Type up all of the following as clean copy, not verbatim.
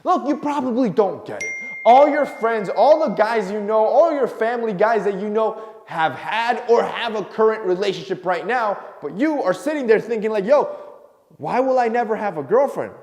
Look, you probably don't get it. All your friends, all the guys you know, all your family guys that you know have had or have a current relationship right now, but you are sitting there thinking like, yo, why will I never have a girlfriend?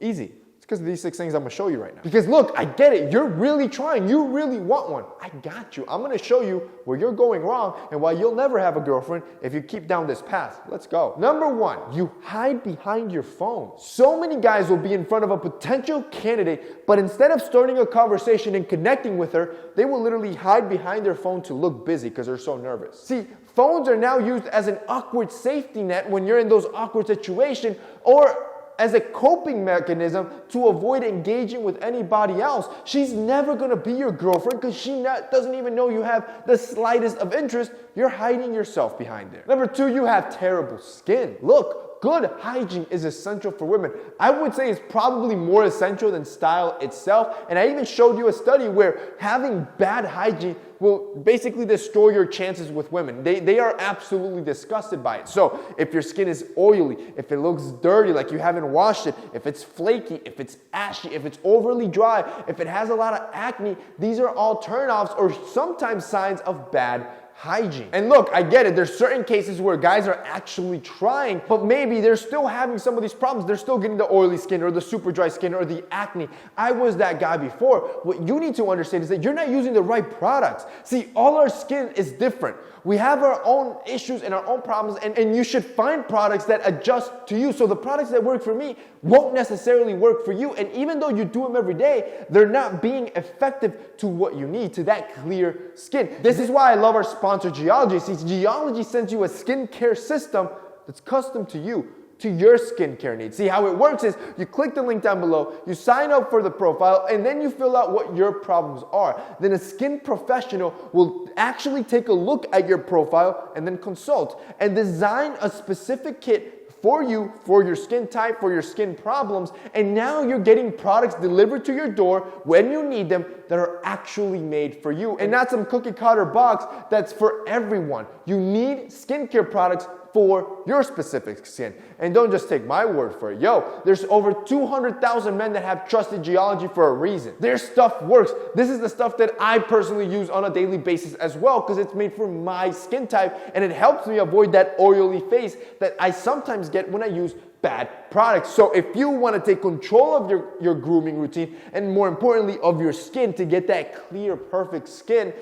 Easy. It's because of these 6 things I'm gonna show you right now. Because look, I get it. You're really trying. You really want one. I got you. I'm gonna show you where you're going wrong and why you'll never have a girlfriend if you keep down this path. Let's go. Number 1, you hide behind your phone. So many guys will be in front of a potential candidate, but instead of starting a conversation and connecting with her, they will literally hide behind their phone to look busy because they're so nervous. See, phones are now used as an awkward safety net when you're in those awkward situations, or as a coping mechanism to avoid engaging with anybody else. She's never gonna be your girlfriend because she doesn't even know you have the slightest of interest. You're hiding yourself behind there. Number 2, you have terrible skin. Look, good hygiene is essential for women. I would say it's probably more essential than style itself. And I even showed you a study where having bad hygiene will basically destroy your chances with women. They are absolutely disgusted by it. So if your skin is oily, if it looks dirty, like you haven't washed it, if it's flaky, if it's ashy, if it's overly dry, if it has a lot of acne, these are all turnoffs or sometimes signs of bad hygiene. And look, I get it. There's certain cases where guys are actually trying, but maybe they're still having some of these problems. They're still getting the oily skin or the super dry skin or the acne. I was that guy before. What you need to understand is that you're not using the right products. See, all our skin is different. We have our own issues and our own problems, and you should find products that adjust to you. So the products that work for me won't necessarily work for you. And even though you do them every day, they're not being effective to what you need, to that clear skin. This is why I love our sponsor, Geology. See, Geology sends you a skincare system that's custom to you, to your skincare needs. See, how it works is you click the link down below, you sign up for the profile, and then you fill out what your problems are. Then a skin professional will actually take a look at your profile and then consult and design a specific kit for you, for your skin type, for your skin problems, and now you're getting products delivered to your door when you need them that are actually made for you, and not some cookie cutter box that's for everyone. You need skincare products for your specific skin. And don't just take my word for it. Yo, there's over 200,000 men that have trusted Geology for a reason. Their stuff works. This is the stuff that I personally use on a daily basis as well because it's made for my skin type and it helps me avoid that oily face that I sometimes get when I use bad products. So if you want to take control of your grooming routine and more importantly of your skin to get that clear, perfect skin,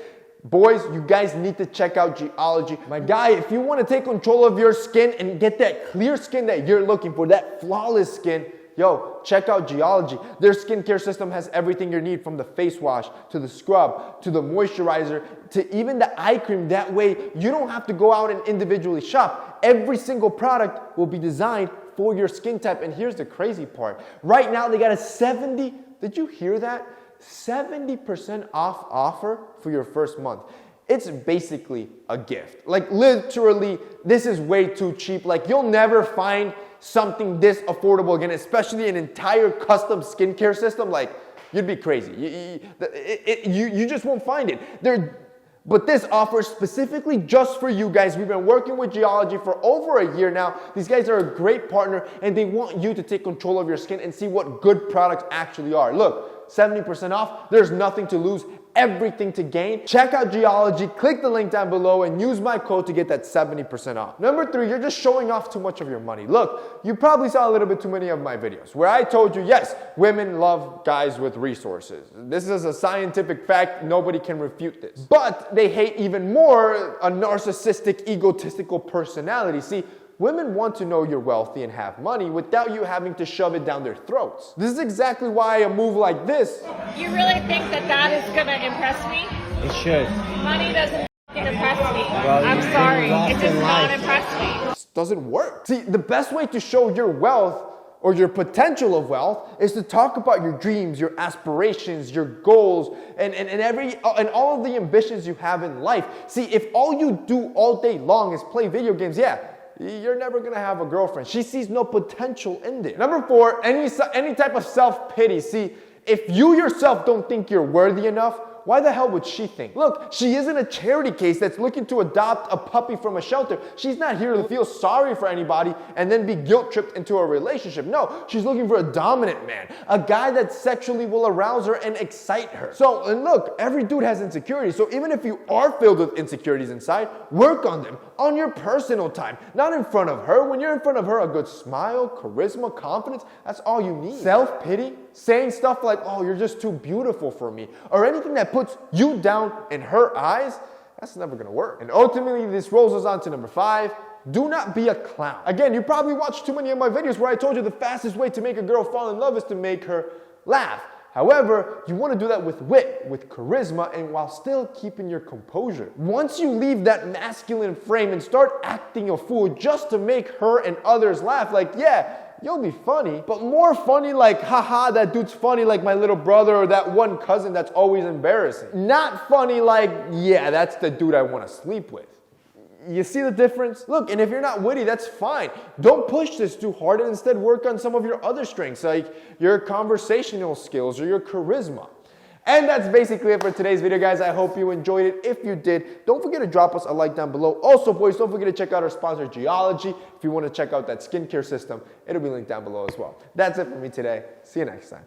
boys, you guys need to check out Geology. My guy, if you want to take control of your skin and get that clear skin that you're looking for, that flawless skin, yo, check out Geology. Their skincare system has everything you need, from the face wash, to the scrub, to the moisturizer, to even the eye cream. That way, you don't have to go out and individually shop. Every single product will be designed for your skin type. And here's the crazy part. Right now, they got a did you hear that? 70% off offer for your first month. It's basically a gift. Like literally, this is way too cheap. Like you'll never find something this affordable again, especially an entire custom skincare system. Like you'd be crazy. You just won't find it. But this offer is specifically just for you guys. We've been working with Geology for over a year now. These guys are a great partner and they want you to take control of your skin and see what good products actually are. Look, 70% off. There's nothing to lose, everything to gain. Check out Geology, click the link down below and use my code to get that 70% off. Number 3, you're just showing off too much of your money. Look, you probably saw a little bit too many of my videos where I told you, yes, women love guys with resources. This is a scientific fact. Nobody can refute this. But they hate even more a narcissistic, egotistical personality. See, women want to know you're wealthy and have money without you having to shove it down their throats. This is exactly why a move like this. You really think that is going to impress me? It should. Money doesn't impress me. Well, I'm sorry. It does not impress me. This doesn't work. See, the best way to show your wealth or your potential of wealth is to talk about your dreams, your aspirations, your goals, and all of the ambitions you have in life. See, if all you do all day long is play video games, you're never gonna have a girlfriend. She sees no potential in there. Number 4, any type of self-pity. See, if you yourself don't think you're worthy enough, why the hell would she think? Look, she isn't a charity case that's looking to adopt a puppy from a shelter. She's not here to feel sorry for anybody and then be guilt-tripped into a relationship. No, she's looking for a dominant man, a guy that sexually will arouse her and excite her. So, and look, every dude has insecurities. So even if you are filled with insecurities inside, work on them on your personal time, not in front of her. When you're in front of her, a good smile, charisma, confidence, that's all you need. Self-pity, saying stuff like, oh, you're just too beautiful for me, or anything that puts you down in her eyes, that's never gonna work. And ultimately, this rolls us on to number 5. Do not be a clown. Again, you probably watched too many of my videos where I told you the fastest way to make a girl fall in love is to make her laugh. However, you want to do that with wit, with charisma, and while still keeping your composure. Once you leave that masculine frame and start acting a fool just to make her and others laugh, like, yeah, you'll be funny, but more funny like, haha, that dude's funny like my little brother or that one cousin that's always embarrassing. Not funny like, yeah, that's the dude I want to sleep with. You see the difference? Look, and if you're not witty, that's fine. Don't push this too hard and instead work on some of your other strengths, like your conversational skills or your charisma. And that's basically it for today's video, guys. I hope you enjoyed it. If you did, don't forget to drop us a like down below. Also, boys, don't forget to check out our sponsor, Geology. If you want to check out that skincare system, it'll be linked down below as well. That's it for me today. See you next time.